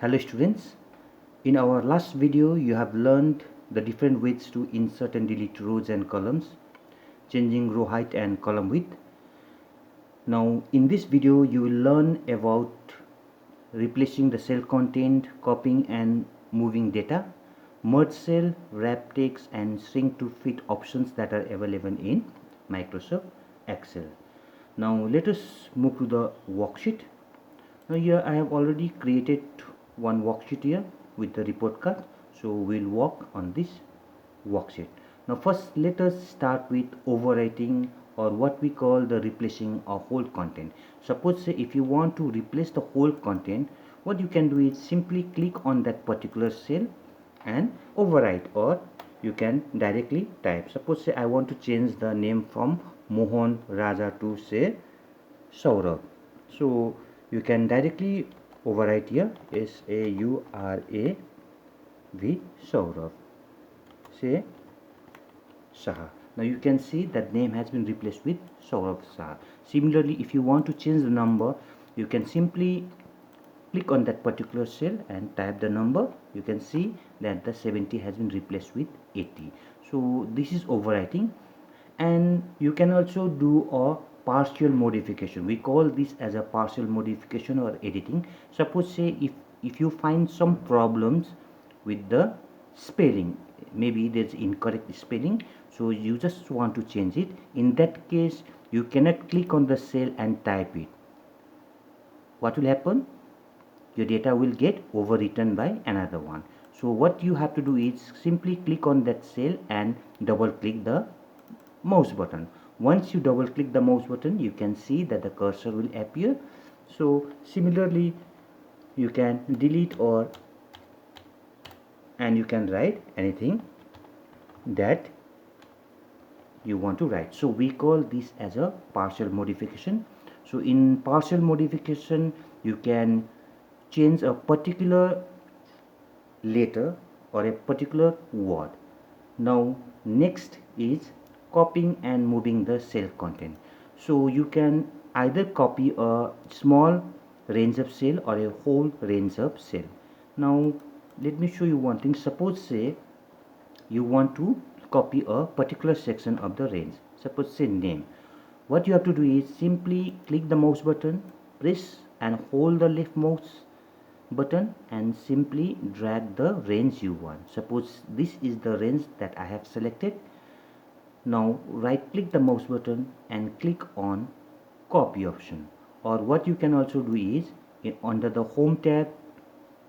Hello students, in our last video you have learned the different ways to insert and delete rows and columns, changing row height and column width. Now in this video you will learn about replacing the cell content, copying and moving data, merge cell, wrap text and shrink to fit options that are available in Microsoft Excel. Now let us move to the worksheet. Now here I have already created one worksheet here with the report card, so we'll work on this worksheet. Now first let us start with overwriting, or what we call the replacing of whole content. Suppose say if you want to replace the whole content, what you can do is simply click on that particular cell and overwrite, or you can directly type. Suppose say I want to change the name from Mohan Raja to say Saurabh, so you can directly overwrite here Saurav, Saurabh, say Saha. Now you can see that name has been replaced with Saurabh Saha. Similarly, if you want to change the number, you can simply click on that particular cell and type the number. You can see that the 70 has been replaced with 80. So this is overwriting, and you can also do a partial modification. We call this as a partial modification or editing. Suppose say if you find some problems with the spelling, maybe there's incorrect spelling, so you just want to change it. In that case you cannot click on the cell and type it. What will happen? Your data will get overwritten by another one. So what you have to do is simply click on that cell and double click the mouse button. Once you double click the mouse button, you can see that the cursor will appear. So similarly you can delete, and you can write anything that you want to write. So we call this as a partial modification. So in partial modification you can change a particular letter or a particular word. Now next is copying and moving the cell content. So you can either copy a small range of cell or a whole range of cell. Now let me show you one thing. Suppose say you want to copy a particular section of the range. Suppose say name. What you have to do is simply click the mouse button, press and hold the left mouse button and simply drag the range you want. Suppose this is the range that I have selected. Now right click the mouse button and click on copy option, or what you can also do is under the home tab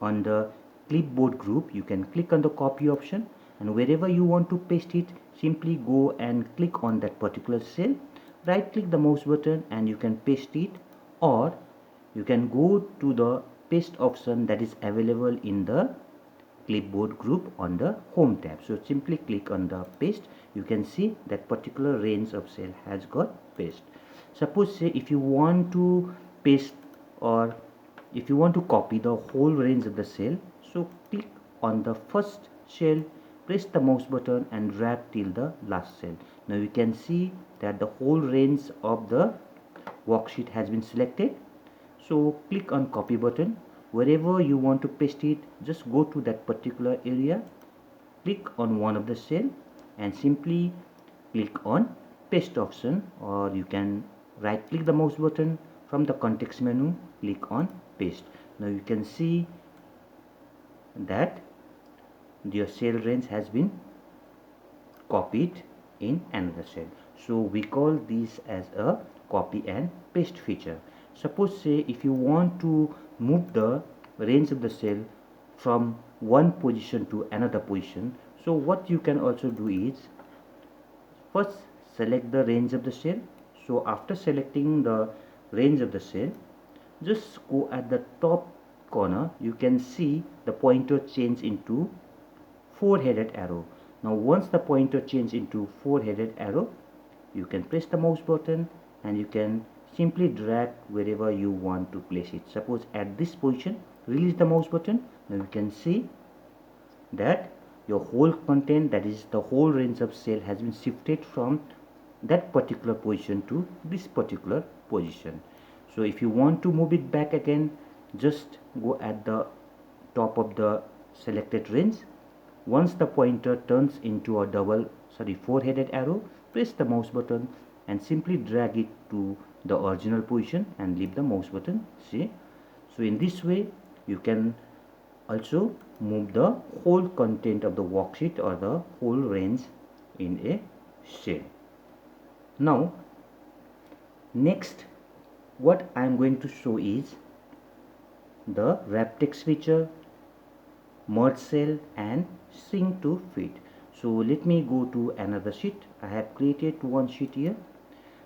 on the clipboard group you can click on the copy option, and wherever you want to paste it simply go and click on that particular cell, right click the mouse button and you can paste it, or you can go to the paste option that is available in the clipboard group on the home tab. So simply click on the paste. You can see that particular range of cell has got paste. Suppose say if you want to paste, or if you want to copy the whole range of the cell, so click on the first cell, press the mouse button and drag till the last cell. Now you can see that the whole range of the worksheet has been selected. So click on copy button. Wherever you want to paste it, just go to that particular area, click on one of the cell and simply click on paste option, or you can right click the mouse button from the context menu, click on paste. Now you can see that your cell range has been copied in another cell. So we call this as a copy and paste feature. Suppose say if you want to move the range of the cell from one position to another position, so what you can also do is first select the range of the cell. So after selecting the range of the cell, just go at the top corner, you can see the pointer change into four-headed arrow. Now once the pointer change into four-headed arrow, you can press the mouse button and you can simply drag wherever you want to place it. Suppose at this position, release the mouse button. Now you can see that your whole content, that is the whole range of cell, has been shifted from that particular position to this particular position. So if you want to move it back again, just go at the top of the selected range. Once the pointer turns into a four-headed arrow, press the mouse button and simply drag it to the original position and leave the mouse button. See, so in this way you can also move the whole content of the worksheet or the whole range in a cell. Now next what I am going to show is the wrap text feature, merge cell and shrink to fit. So let me go to another sheet. I have created one sheet here.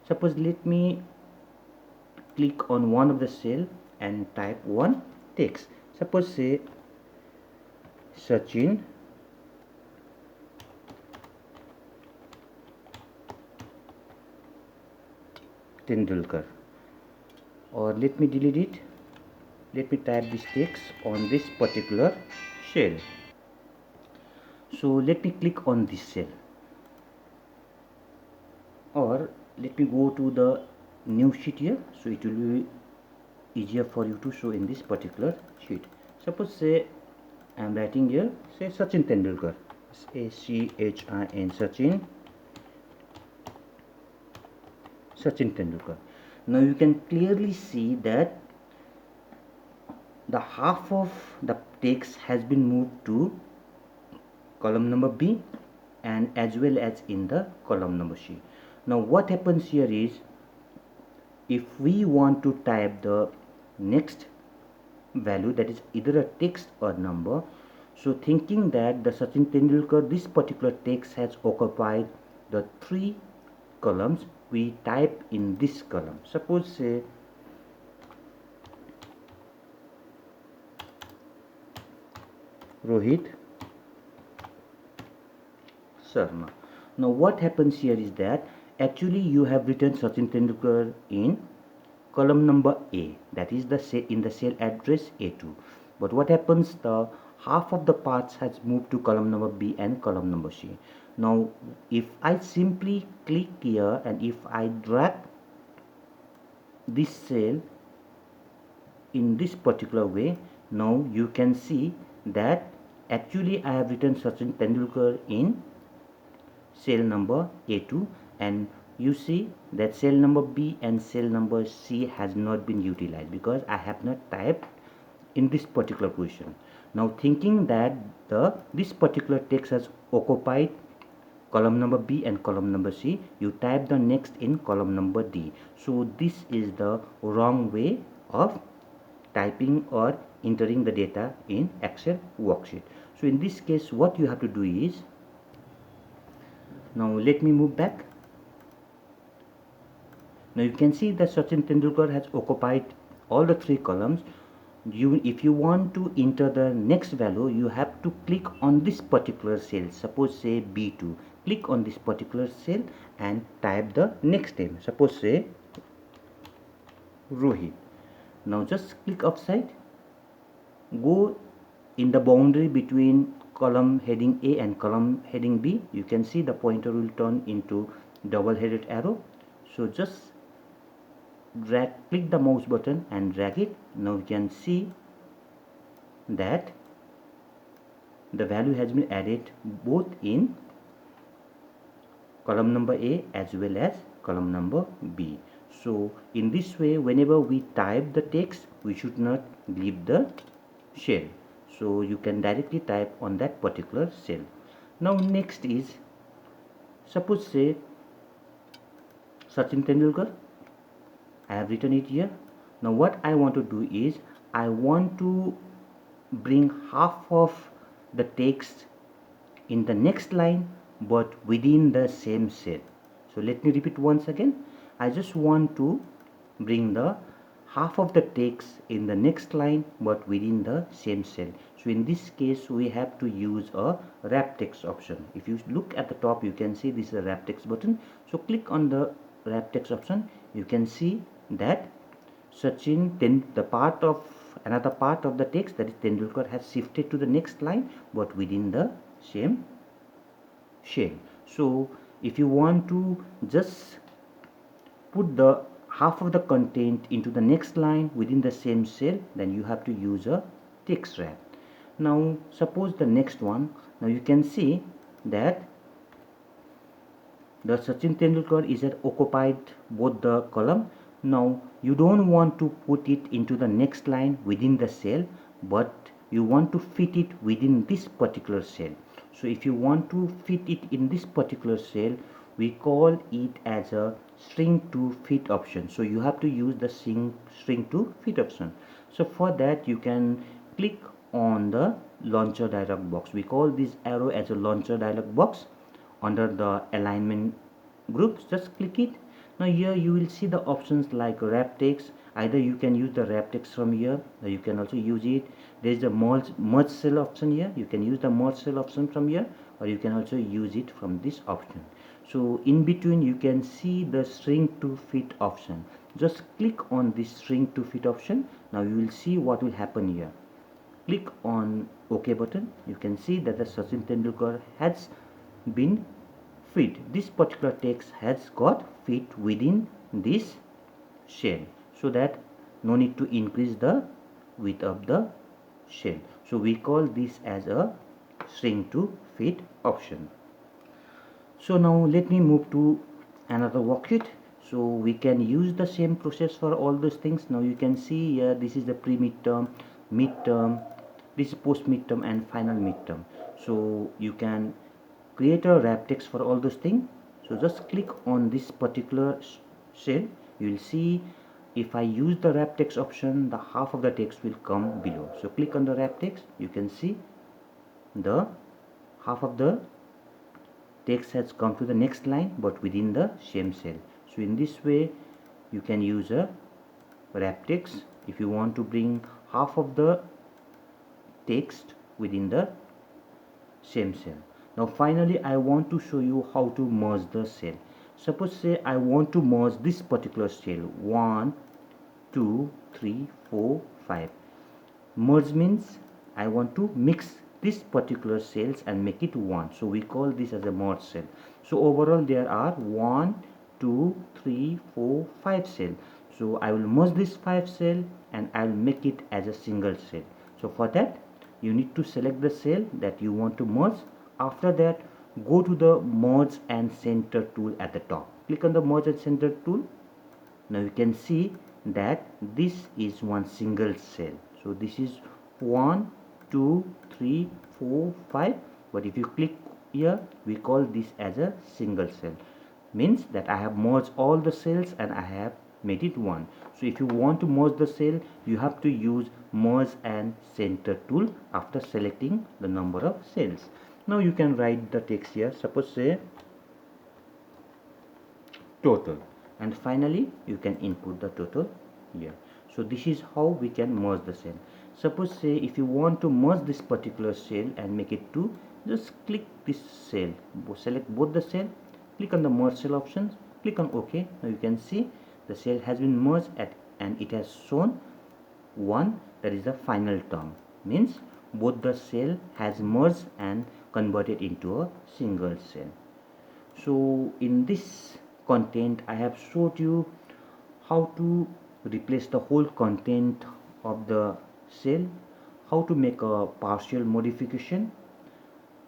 Suppose let me click on one of the cell and type one text. Suppose say Sachin Tendulkar, or let me delete it. Let me type this text on this particular cell. So let me click on this cell, or let me go to the new sheet here, so it will be easier for you to show in this particular sheet. Suppose say I am writing here, say Sachin Tendulkar, Sachin Tendulkar. Now you can clearly see that the half of the text has been moved to column number B and as well as in the column number C. Now what happens here is, if we want to type the next value, that is either a text or number, so thinking that the Sachin Tendulkar, this particular text has occupied the 3 columns, we type in this column. Suppose say Rohit Sharma. Now what happens here is that actually you have written Sachin Tendulkar in column number A, that is in the cell address A2. But what happens, the half of the parts has moved to column number B and column number C. Now if I simply click here and if I drag this cell in this particular way, now you can see that actually I have written Sachin Tendulkar in cell number A2, and you see that cell number B and cell number C has not been utilized because I have not typed in this particular position. Now thinking that this particular text has occupied column number B and column number C, you type the next in column number D. So this is the wrong way of typing or entering the data in Excel worksheet. So in this case what you have to do is, now let me move back. Now you can see that Sachin Tendulkar has occupied all the 3 columns. If you want to enter the next value, you have to click on this particular cell. Suppose say B2. Click on this particular cell and type the next name. Suppose say Rohit. Now just click upside. Go in the boundary between column heading A and column heading B. You can see the pointer will turn into double-headed arrow. So just click the mouse button and drag it. Now you can see that the value has been added both in column number A as well as column number B. So in this way, whenever we type the text, we should not leave the cell. So you can directly type on that particular cell. Now next is, suppose say Sachin Tendulkar. I have written it here. Now what I want to do is, I want to bring half of the text in the next line but within the same cell. So let me repeat once again. I just want to bring the half of the text in the next line but within the same cell. So in this case we have to use a wrap text option. If you look at the top, you can see this is a wrap text button. So click on the wrap text option. You can see that Sachin, another part of the text, that is Tendulkar, has shifted to the next line but within the same shell. So if you want to just put the half of the content into the next line within the same cell, then you have to use a text wrap. Now suppose the next one, now you can see that the Sachin Tendulkar is at occupied both the column. Now you don't want to put it into the next line within the cell, but you want to fit it within this particular cell. So if you want to fit it in this particular cell, we call it as a string to fit option. So you have to use the string to fit option. So for that you can click on the launcher dialog box. We call this arrow as a launcher dialog box. Under the alignment groups, just click it. Now here you will see the options like wrap text. Either you can use the wrap text from here, or you can also use it. There is a merge cell option here. You can use the merge cell option from here, or you can also use it from this option. So in between you can see the string to fit option. Just click on this string to fit option. Now you will see what will happen here. Click on OK button. You can see that the Sachin Tendulkar has been fit. This particular text has got fit within this shell, so that no need to increase the width of the shell. So we call this as a string to fit option. So now let me move to another worksheet. So we can use the same process for all those things. Now you can see here, this is the pre-midterm, midterm, this is post-midterm and final midterm. So you can create a wrap text for all those things. So just click on this particular cell. You will see if I use the wrap text option, the half of the text will come below. So click on the wrap text. You can see the half of the text has come to the next line, but within the same cell. So in this way you can use a wrap text if you want to bring half of the text within the same cell. Now finally I want to show you how to merge the cell. Suppose say I want to merge this particular cell 1, 2, 3, 4, 5. Merge means I want to mix this particular cells and make it one. So we call this as a merge cell. So overall there are 1, 2, 3, 4, 5 cells. So I will merge this 5 cell and I will make it as a single cell. So for that you need to select the cell that you want to merge. After that, go to the merge and center tool at the top. Click on the merge and center tool. Now you can see that this is one single cell. So this is 1, 2, 3, 4, 5. But if you click here, we call this as a single cell. Means that I have merged all the cells and I have made it one. So if you want to merge the cell, you have to use merge and center tool after selecting the number of cells. Now you can write the text here. Suppose say total, and finally you can input the total here. So this is how we can merge the cell. Suppose say if you want to merge this particular cell and make it two, just click this cell, select both the cell, click on the merge cell options, click on OK. Now you can see the cell has been merged and it has shown 1, that is the final term. Means both the cell has merged and converted into a single cell. So in this content I have showed you how to replace the whole content of the cell, how to make a partial modification.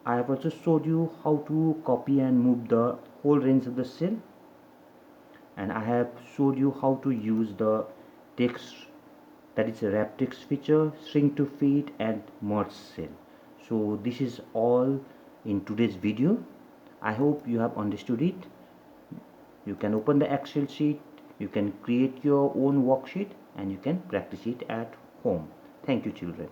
I have also showed you how to copy and move the whole range of the cell, and I have showed you how to use the text, that is a wrap text feature, string to fit and merge cell. So this is all in today's video. I hope you have understood it. You can open the Excel sheet, you can create your own worksheet and you can practice it at home. Thank you children.